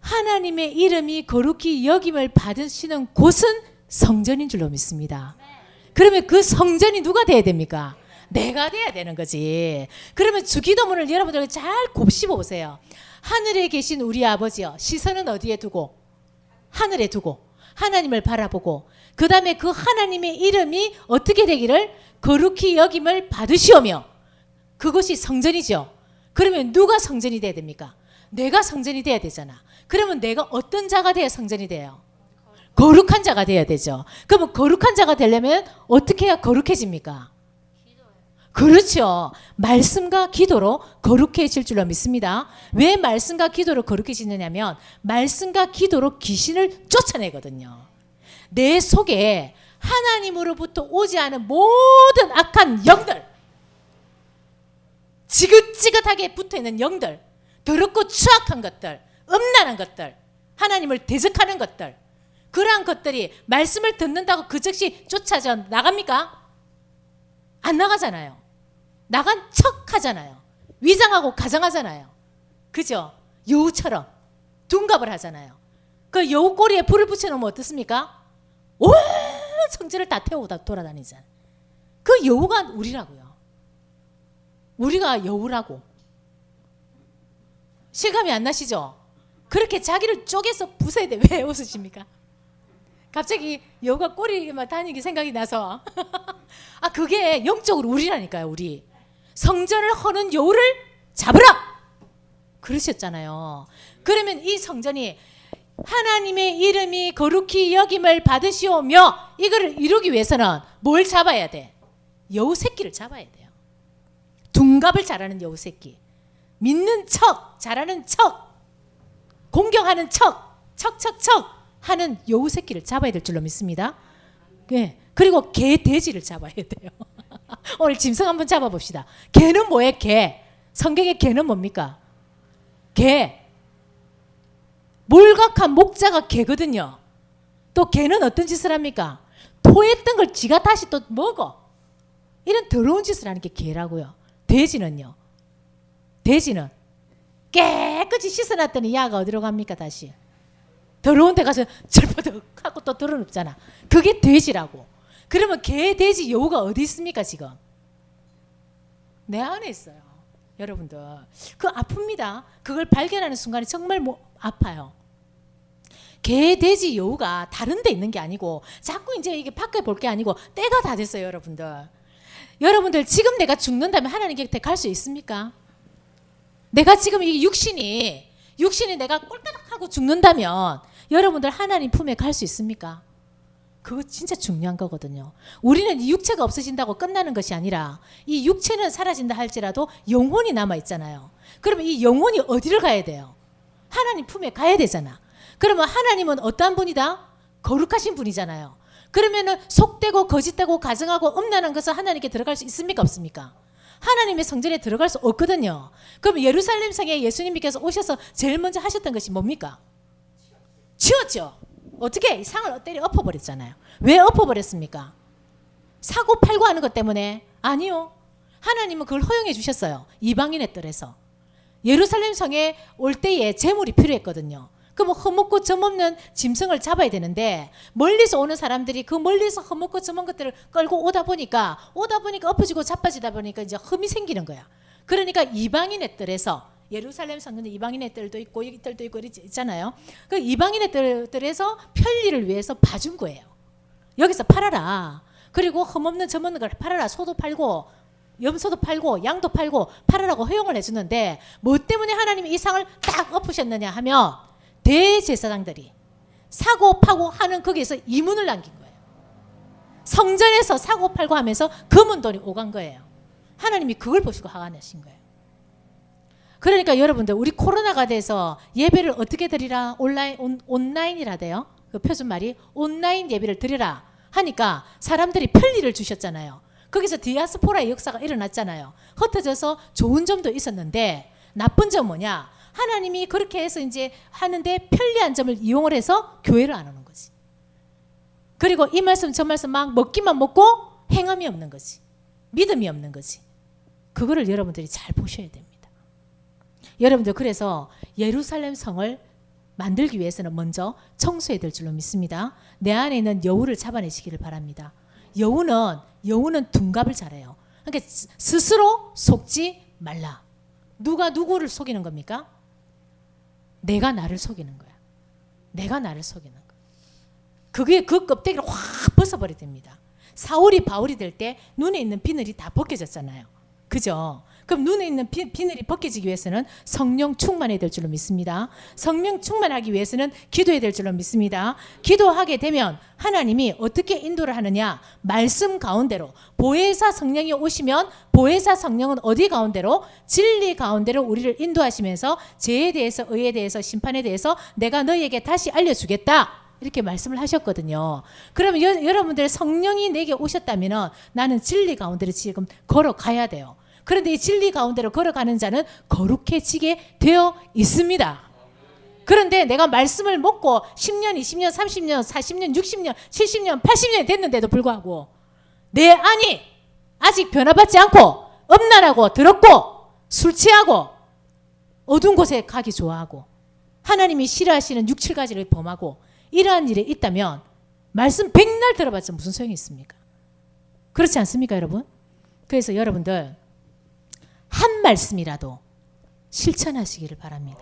하나님의 이름이 거룩히 여김을 받으시는 곳은 성전인 줄로 믿습니다. 그러면 그 성전이 누가 돼야 됩니까? 내가 돼야 되는 거지. 그러면 주기도문을 여러분들 잘 곱씹어 보세요. 하늘에 계신 우리 아버지요. 시선은 어디에 두고? 하늘에 두고 하나님을 바라보고, 그 다음에 그 하나님의 이름이 어떻게 되기를? 거룩히 여김을 받으시오며. 그것이 성전이죠. 그러면 누가 성전이 돼야 됩니까? 내가 성전이 돼야 되잖아. 그러면 내가 어떤 자가 돼야 성전이 돼요? 거룩한 자가 돼야 되죠. 그러면 거룩한 자가 되려면 어떻게 해야 거룩해집니까? 그렇죠. 말씀과 기도로 거룩해질 줄로 믿습니다. 왜 말씀과 기도로 거룩해지느냐면 말씀과 기도로 귀신을 쫓아내거든요. 내 속에 하나님으로부터 오지 않은 모든 악한 영들, 지긋지긋하게 붙어있는 영들, 더럽고 추악한 것들, 음란한 것들, 하나님을 대적하는 것들, 그러한 것들이 말씀을 듣는다고 그 즉시 쫓아져 나갑니까? 안 나가잖아요. 나간 척 하잖아요. 위장하고 가정하잖아요. 그죠? 여우처럼 둔갑을 하잖아요. 그 여우 꼬리에 불을 붙여놓으면 어떻습니까? 온 성전을 다 태우고 다 돌아다니잖아요. 그 여우가 우리라고요. 우리가 여우라고. 실감이 안 나시죠? 그렇게 자기를 쪼개서 부숴야 돼. 왜 웃으십니까? 갑자기 여우가 꼬리만 다니기 생각이 나서 아, 그게 영적으로 우리라니까요. 우리 성전을 허는 여우를 잡으라 그러셨잖아요. 그러면 이 성전이 하나님의 이름이 거룩히 여김을 받으시오며, 이거를 이루기 위해서는 뭘 잡아야 돼? 여우 새끼를 잡아야 돼요. 둔갑을 잘하는 여우 새끼, 믿는 척 잘하는 척, 공경하는 척 하는 여우 새끼를 잡아야 될 줄로 믿습니다. 네. 그리고 개 돼지를 잡아야 돼요. 오늘 짐승 한번 잡아봅시다. 개는 뭐예요? 개. 성경의 개는 뭡니까? 개. 몰각한 목자가 개거든요. 또 개는 어떤 짓을 합니까? 토했던 걸 지가 다시 또 먹어. 이런 더러운 짓을 하는 게 개라고요. 돼지는요? 돼지는 깨끗이 씻어놨더니 야가 어디로 갑니까? 다시 더러운 데 가서 절퍼덕하고 또 드러눕잖아. 그게 돼지라고. 그러면 개, 돼지, 여우가 어디 있습니까? 지금 내 안에 있어요. 여러분들 그 아픕니다. 그걸 발견하는 순간에 정말 아파요. 개, 돼지, 여우가 다른 데 있는 게 아니고 자꾸 이제 이게 밖에 볼 게 아니고 때가 다 됐어요. 여러분들 지금 내가 죽는다면 하나님 곁에 갈 수 있습니까? 내가 지금 이 육신이 내가 꼴따닥하고 죽는다면 여러분들 하나님 품에 갈 수 있습니까? 그거 진짜 중요한 거거든요. 우리는 이 육체가 없어진다고 끝나는 것이 아니라 이 육체는 사라진다 할지라도 영혼이 남아있잖아요. 그러면 이 영혼이 어디를 가야 돼요? 하나님 품에 가야 되잖아. 그러면 하나님은 어떠한 분이다? 거룩하신 분이잖아요. 그러면은 속되고 거짓되고 가증하고 음란한 것은 하나님께 들어갈 수 있습니까? 없습니까? 하나님의 성전에 들어갈 수 없거든요. 그럼 예루살렘 성에 예수님께서 오셔서 제일 먼저 하셨던 것이 뭡니까? 치웠죠. 어떻게? 상을 때려 엎어버렸잖아요. 왜 엎어버렸습니까? 사고 팔고 하는 것 때문에? 아니요. 하나님은 그걸 허용해 주셨어요. 이방인의 뜰에서. 예루살렘 성에 올 때에 재물이 필요했거든요. 그럼 허먹고 점없는 짐승을 잡아야 되는데 멀리서 오는 사람들이 그 멀리서 허먹고 점은 것들을 끌고 오다 보니까 엎어지고 자빠지다 보니까 이제 흠이 생기는 거야. 그러니까 이방인의 뜰에서, 예루살렘 성전에 이방인의 뜰도 있고 이 뜰도 있고 있잖아요. 그 이방인의 뜰에서 편리를 위해서 봐준 거예요. 여기서 팔아라. 그리고 흠없는 점 없는 걸 팔아라. 소도 팔고 염소도 팔고 양도 팔고 팔으라고 허용을 해주는데 뭐 때문에 하나님이 이 상을 딱 엎으셨느냐 하면 대제사장들이 사고 파고 하는 거기에서 이문을 남긴 거예요. 성전에서 사고 팔고 하면서 검은 돈이 오간 거예요. 하나님이 그걸 보시고 화가 나신 거예요. 그러니까 여러분들 우리 코로나가 돼서 예배를 어떻게 드리라 온라인이라 돼요. 그 표준말이 온라인 예배를 드리라 하니까 사람들이 편리를 주셨잖아요. 거기서 디아스포라의 역사가 일어났잖아요. 흩어져서 좋은 점도 있었는데 나쁜 점 뭐냐? 하나님이 그렇게 해서 이제 하는데 편리한 점을 이용을 해서 교회를 안 오는 거지. 그리고 이 말씀 저 말씀 막 먹기만 먹고 행함이 없는 거지. 믿음이 없는 거지. 그거를 여러분들이 잘 보셔야 됩니다. 여러분들 그래서 예루살렘 성을 만들기 위해서는 먼저 청소해야 될 줄로 믿습니다. 내 안에 있는 여우를 잡아내시기를 바랍니다. 여우는 둔갑을 잘해요. 그러니까 스스로 속지 말라. 누가 누구를 속이는 겁니까? 내가 나를 속이는 거야. 내가 나를 속이는 거야. 그게 그 껍데기를 확 벗어버려야 됩니다. 사울이 바울이 될 때 눈에 있는 비늘이 다 벗겨졌잖아요. 그죠? 그럼 눈에 있는 비늘이 벗겨지기 위해서는 성령 충만해야 될 줄로 믿습니다. 성령 충만하기 위해서는 기도해야 될 줄로 믿습니다. 기도하게 되면 하나님이 어떻게 인도를 하느냐? 말씀 가운데로 보혜사 성령이 오시면 보혜사 성령은 어디 가운데로? 진리 가운데로 우리를 인도하시면서 죄에 대해서 의에 대해서 심판에 대해서 내가 너희에게 다시 알려주겠다. 이렇게 말씀을 하셨거든요. 그러면 여러분들 성령이 내게 오셨다면 나는 진리 가운데로 지금 걸어가야 돼요. 그런데 이 진리 가운데로 걸어가는 자는 거룩해지게 되어 있습니다. 그런데 내가 말씀을 먹고 10년, 20년, 30년, 40년, 60년, 70년, 80년이 됐는데도 불구하고 내 안이 아직 변화받지 않고 음란하고 더럽고 술 취하고 어두운 곳에 가기 좋아하고 하나님이 싫어하시는 6, 7가지를 범하고 이러한 일에 있다면 말씀 100날 들어봤자 무슨 소용이 있습니까? 그렇지 않습니까, 여러분? 그래서 여러분들 한 말씀이라도 실천하시기를 바랍니다.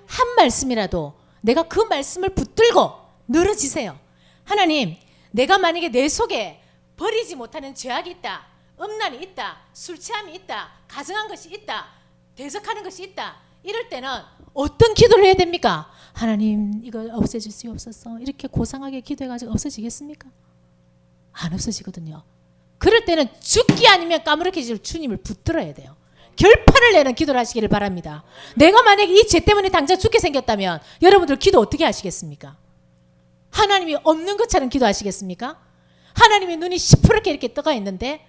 한 말씀이라도 내가 그 말씀을 붙들고 늘어지세요. 하나님, 내가 만약에 내 속에 버리지 못하는 죄악이 있다, 음란이 있다, 술 취함이 있다, 가증한 것이 있다, 대적하는 것이 있다, 이럴 때는 어떤 기도를 해야 됩니까? 하나님, 이거 없애주시옵소서. 이렇게 고상하게 기도해가지고 없어지겠습니까? 안 없어지거든요. 그럴 때는 죽기 아니면 까무러켜질 주님을 붙들어야 돼요. 결판을 내는 기도를 하시기를 바랍니다. 내가 만약에 이 죄 때문에 당장 죽게 생겼다면 여러분들 기도 어떻게 하시겠습니까? 하나님이 없는 것처럼 기도하시겠습니까? 하나님의 눈이 시퍼렇게 이렇게 떠가 있는데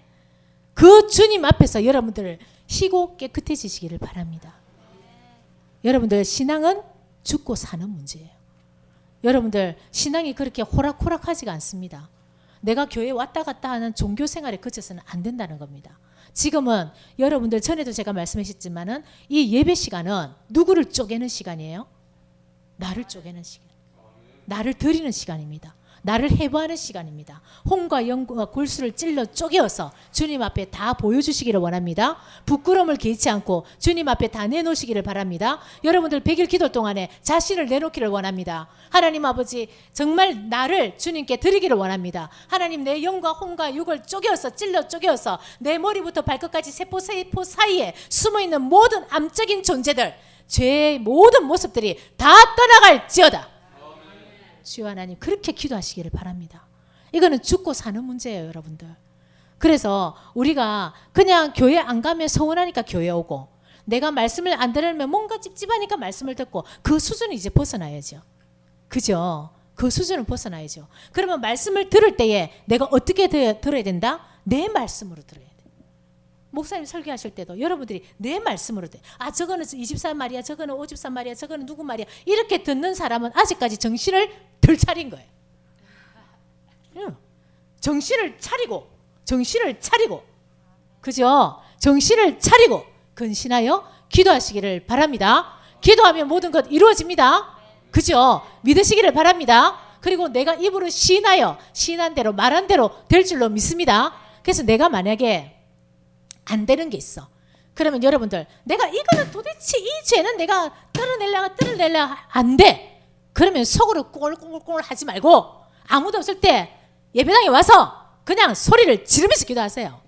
그 주님 앞에서 여러분들 희고 깨끗해지시기를 바랍니다. 여러분들 신앙은 죽고 사는 문제예요. 여러분들 신앙이 그렇게 호락호락하지가 않습니다. 내가 교회에 왔다 갔다 하는 종교 생활에 그쳐서는 안 된다는 겁니다. 지금은 여러분들 전에도 제가 말씀하셨지만은 이 예배 시간은 누구를 쪼개는 시간이에요? 나를 쪼개는 시간. 나를 드리는 시간입니다. 나를 해부하는 시간입니다. 혼과 영과 골수를 찔러 쪼개어서 주님 앞에 다 보여주시기를 원합니다. 부끄러움을 개의치 않고 주님 앞에 다 내놓으시기를 바랍니다. 여러분들 100일 기도 동안에 자신을 내놓기를 원합니다. 하나님 아버지, 정말 나를 주님께 드리기를 원합니다. 하나님, 내 영과 혼과 육을 쪼개어서 찔러 쪼개어서 내 머리부터 발끝까지 세포 사이에 숨어있는 모든 암적인 존재들, 죄의 모든 모습들이 다 떠나갈지어다. 주여 하나님, 그렇게 기도하시기를 바랍니다. 이거는 죽고 사는 문제예요, 여러분들. 그래서 우리가 그냥 교회 안 가면 서운하니까 교회 오고, 내가 말씀을 안 들으면 뭔가 찝찝하니까 말씀을 듣고, 그 수준은 이제 벗어나야죠. 그죠? 그 수준은 벗어나야죠. 그러면 말씀을 들을 때에 내가 어떻게 들어야 된다? 내 말씀으로 들어야 돼. 목사님 설교하실 때도 여러분들이 내 말씀으로 돼. 아, 저거는 이 집사 말이야, 저거는 오 집사 말이야, 저거는 누구 말이야, 이렇게 듣는 사람은 아직까지 정신을 덜 차린 거예요. 정신을 차리고 그죠? 정신을 차리고 근신하여 기도하시기를 바랍니다. 기도하면 모든 것 이루어집니다. 그죠? 믿으시기를 바랍니다. 그리고 내가 입으로 시인하여 시인한 대로 말한 대로 될 줄로 믿습니다. 그래서 내가 만약에 안 되는 게 있어. 그러면 여러분들, 내가 이거는 도대체 이 죄는 내가 떨어내려 안 돼. 그러면 속으로 꼴꼴꼴 하지 말고 아무도 없을 때 예배당에 와서 그냥 소리를 지르면서 기도하세요.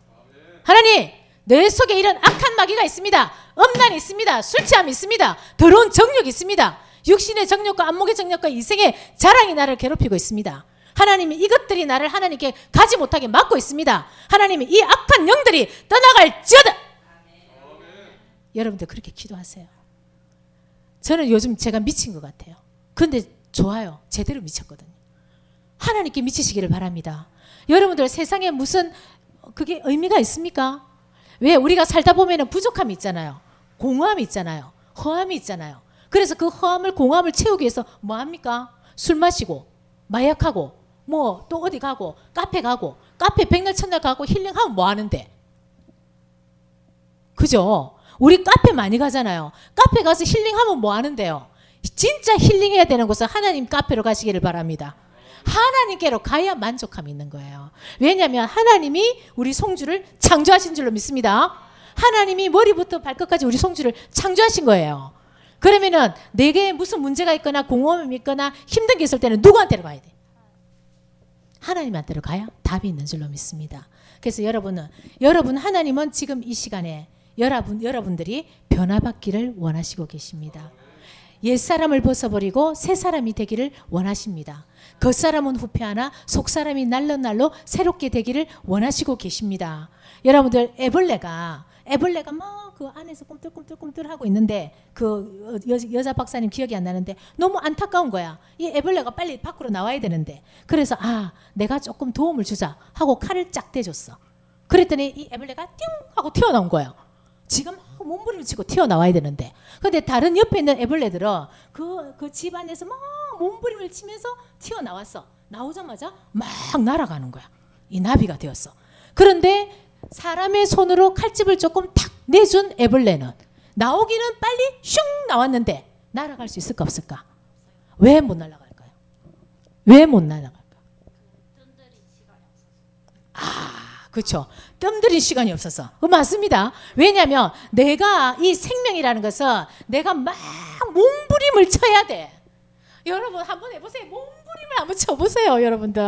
하나님, 내 속에 이런 악한 마귀가 있습니다. 음란이 있습니다. 술 취함이 있습니다. 더러운 정욕이 있습니다. 육신의 정욕과 안목의 정욕과 이생의 자랑이 나를 괴롭히고 있습니다. 하나님이 이것들이 나를 하나님께 가지 못하게 막고 있습니다. 하나님이 이 악한 영들이 떠나갈지어다. 여러분들 그렇게 기도하세요. 저는 요즘 제가 미친 것 같아요. 근데 좋아요. 제대로 미쳤거든요. 하나님께 미치시기를 바랍니다. 여러분들 세상에 무슨 그게 의미가 있습니까? 왜 우리가 살다 보면 부족함이 있잖아요. 공허함이 있잖아요. 허함이 있잖아요. 그래서 그 허함을 공허함을 채우기 위해서 뭐 합니까? 술 마시고 마약하고 뭐 또 어디 가고 카페 가고 카페 백날 첫날 가고 힐링하면 뭐 하는데? 그죠? 우리 카페 많이 가잖아요. 카페 가서 힐링하면 뭐 하는데요? 진짜 힐링해야 되는 곳은 하나님 카페로 가시기를 바랍니다. 하나님께로 가야 만족함이 있는 거예요. 왜냐하면 하나님이 우리 송주를 창조하신 줄로 믿습니다. 하나님이 머리부터 발끝까지 우리 송주를 창조하신 거예요. 그러면은 내게 무슨 문제가 있거나 공허함이 있거나 힘든 게 있을 때는 누구한테로 가야 돼? 하나님한테로 가야 답이 있는 줄로 믿습니다. 그래서 여러분 하나님은 지금 이 시간에 여러분들이 변화받기를 원하시고 계십니다. 옛사람을 벗어버리고 새사람이 되기를 원하십니다. 겉사람은 후패하나 속사람이 날로 새롭게 되기를 원하시고 계십니다. 여러분들 애벌레가 막 그 안에서 꿈틀꿈틀 하고 있는데 그 여자 박사님 기억이 안 나는데 너무 안타까운 거야. 이 애벌레가 빨리 밖으로 나와야 되는데 그래서 내가 조금 도움을 주자 하고 칼을 쫙 대줬어. 그랬더니 이 애벌레가 띵 하고 튀어나온 거예요. 지금 몸부림을 치고 튀어나와야 되는데 근데 다른 옆에 있는 애벌레들은 그 집 안에서 막 몸부림을 치면서 튀어나왔어. 나오자마자 막 날아가는 거야. 이 나비가 되었어. 그런데 사람의 손으로 칼집을 조금 탁 내준 애벌레는 나오기는 빨리 슝 나왔는데 날아갈 수 있을까 없을까? 왜 못 날아갈까요? 왜 못 날아갈까? 그렇죠. 뜸들인 시간이 없어서. 맞습니다. 왜냐하면 내가 이 생명이라는 것은 내가 막 몸부림을 쳐야 돼. 여러분 한번 해보세요. 몸부림을 한번 쳐보세요. 여러분들.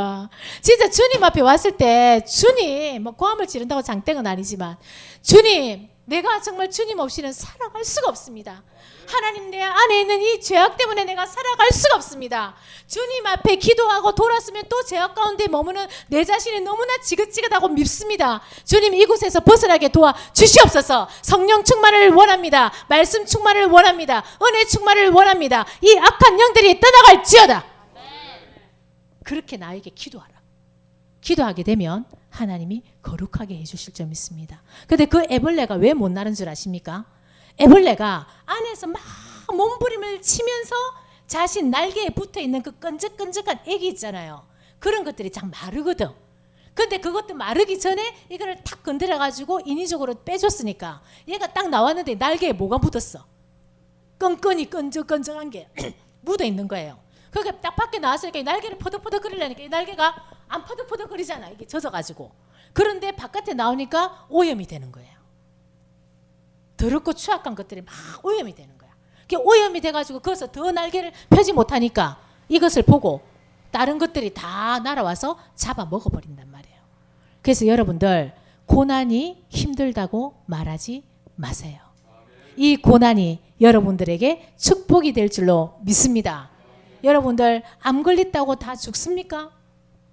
진짜 주님 앞에 왔을 때 주님 뭐 고함을 지른다고 장땡은 아니지만 주님 내가 정말 주님 없이는 살아갈 수가 없습니다. 하나님 내 안에 있는 이 죄악 때문에 내가 살아갈 수가 없습니다. 주님 앞에 기도하고 돌았으면 또 죄악 가운데 머무는 내 자신이 너무나 지긋지긋하고 밉습니다. 주님 이곳에서 벗어나게 도와 주시옵소서. 성령 충만을 원합니다. 말씀 충만을 원합니다. 은혜 충만을 원합니다. 이 악한 영들이 떠나갈지어다. 그렇게 나에게 기도하라. 기도하게 되면 하나님이 거룩하게 해주실 줄 믿습니다. 근데 그 애벌레가 왜 못 나는 줄 아십니까? 애벌레가 안에서 막 몸부림을 치면서 자신 날개에 붙어있는 그 끈적끈적한 액이 있잖아요. 그런 것들이 참 마르거든. 근데 그것도 마르기 전에 이거를 탁 건드려가지고 인위적으로 빼줬으니까 얘가 딱 나왔는데 날개에 뭐가 묻었어? 끈끈이 끈적끈적한 게 묻어있는 거예요. 그게 딱 밖에 나왔으니까 날개를 퍼덕퍼덕 거리려니까 이 날개가 안 퍼덕퍼덕 거리잖아. 이게 젖어가지고. 그런데 바깥에 나오니까 오염이 되는 거예요. 더럽고 추악한 것들이 막 오염이 되는 거야. 그게 오염이 돼가지고 거기서 더 날개를 펴지 못하니까 이것을 보고 다른 것들이 다 날아와서 잡아 먹어버린단 말이에요. 그래서 여러분들 고난이 힘들다고 말하지 마세요. 이 고난이 여러분들에게 축복이 될 줄로 믿습니다. 여러분들 암 걸렸다고 다 죽습니까?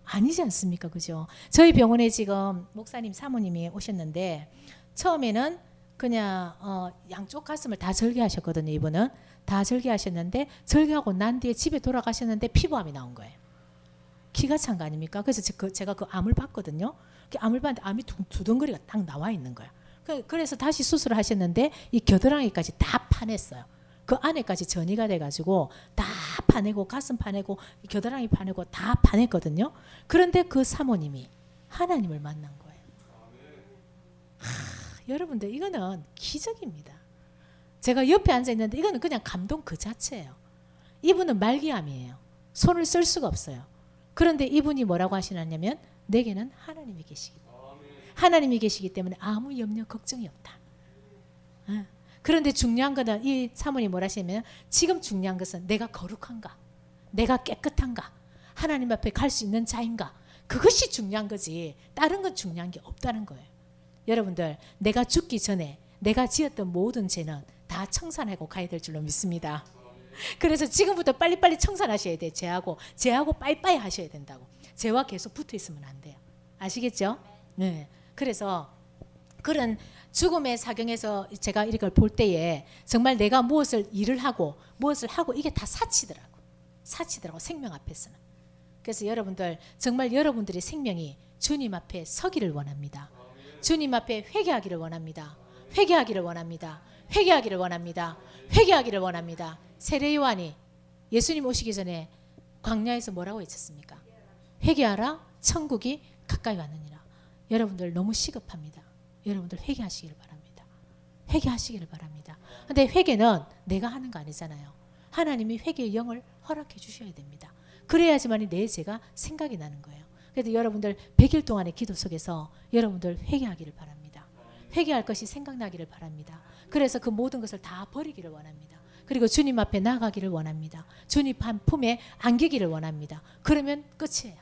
아니지 않습니까? 그죠? 저희 병원에 지금 목사님 사모님이 오셨는데 처음에는 그냥 양쪽 가슴을 다 절개하셨거든요. 이분은 다 절개하셨는데 절개하고 난 뒤에 집에 돌아가셨는데 피부암이 나온 거예요. 기가 찬 거 아닙니까? 그래서 제가 그 암을 봤거든요. 그 암을 봤는데 암이 두덩거리가 딱 나와 있는 거야. 그래서 다시 수술을 하셨는데 이 겨드랑이까지 다 파냈어요. 그 안에까지 전이가 돼가지고 다 파내고 가슴 파내고 겨드랑이 파내고 다 파냈거든요. 그런데 그 사모님이 하나님을 만난 거예요. 여러분들 이거는 기적입니다. 제가 옆에 앉아 있는데 이거는 그냥 감동 그 자체예요. 이분은 말기암이에요. 손을 쓸 수가 없어요. 그런데 이분이 뭐라고 하시냐면 내게는 하나님이 계시기 때문에 하나님이 계시기 때문에 아무 염려 걱정이 없다. 그런데 중요한 거는 이 사모님 뭐라 하시냐면 지금 중요한 것은 내가 거룩한가? 내가 깨끗한가? 하나님 앞에 갈 수 있는 자인가? 그것이 중요한 거지. 다른 건 중요한 게 없다는 거예요. 여러분들, 내가 죽기 전에 내가 지었던 모든 죄는 다 청산하고 가야 될 줄로 믿습니다. 그래서 지금부터 빨리빨리 청산하셔야 돼. 죄하고 빠이빠이 하셔야 된다고. 죄와 계속 붙어 있으면 안 돼요. 아시겠죠? 네. 그래서 그런 죽음의 사경에서 제가 이걸 볼 때에 정말 내가 일을 하고 무엇을 하고 이게 다 사치더라고. 생명 앞에서는. 그래서 여러분들 정말 여러분들의 생명이 주님 앞에 서기를 원합니다. 주님 앞에 회개하기를 원합니다. 회개하기를 원합니다. 회개하기를 원합니다. 회개하기를 원합니다. 세례 요한이 예수님 오시기 전에 광야에서 뭐라고 외쳤습니까? 회개하라, 천국이 가까이 왔느니라. 여러분들 너무 시급합니다. 여러분들 회개하시기를 바랍니다. 회개하시기를 바랍니다. 근데 회개는 내가 하는 거 아니잖아요. 하나님이 회개의 영을 허락해 주셔야 됩니다. 그래야지만 내 죄가 생각이 나는 거예요. 그래서 여러분들 100일 동안의 기도 속에서 여러분들 회개하기를 바랍니다. 회개할 것이 생각나기를 바랍니다. 그래서 그 모든 것을 다 버리기를 원합니다. 그리고 주님 앞에 나가기를 원합니다. 주님 품에 안기기를 원합니다. 그러면 끝이에요.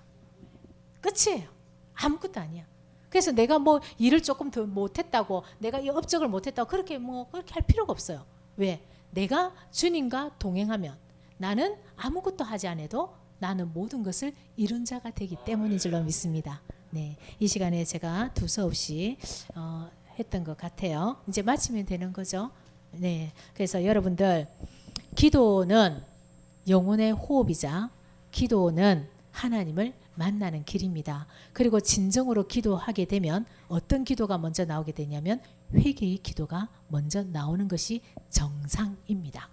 끝이에요. 아무것도 아니야. 그래서 내가 뭐 일을 조금 더 못했다고, 내가 이 업적을 못했다고 그렇게 할 필요가 없어요. 왜? 내가 주님과 동행하면 나는 아무것도 하지 않아도 나는 모든 것을 이룬 자가 되기 때문인 줄로 믿습니다. 네, 이 시간에 제가 두서없이 했던 것 같아요. 이제 마치면 되는 거죠. 네, 그래서 여러분들 기도는 영혼의 호흡이자 기도는 하나님을 만나는 길입니다. 그리고 진정으로 기도하게 되면 어떤 기도가 먼저 나오게 되냐면 회개의 기도가 먼저 나오는 것이 정상입니다.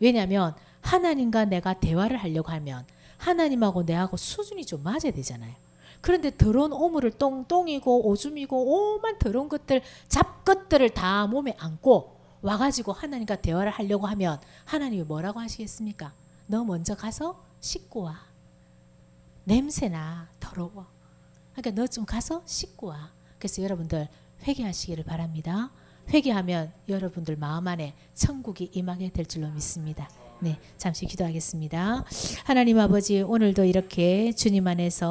왜냐하면 하나님과 내가 대화를 하려고 하면 하나님하고 내하고 수준이 좀 맞아야 되잖아요. 그런데 더러운 오물을 똥이고 오줌이고 오만 더러운 것들 잡것들을 다 몸에 안고 와가지고 하나님과 대화를 하려고 하면 하나님이 뭐라고 하시겠습니까? 너 먼저 가서 씻고 와. 냄새나 더러워. 그러니까 너 좀 가서 씻고 와. 그래서 여러분들 회개하시기를 바랍니다. 회개하면 여러분들 마음 안에 천국이 임하게 될 줄로 믿습니다. 네, 잠시 기도하겠습니다. 하나님 아버지, 오늘도 이렇게 주님 안에서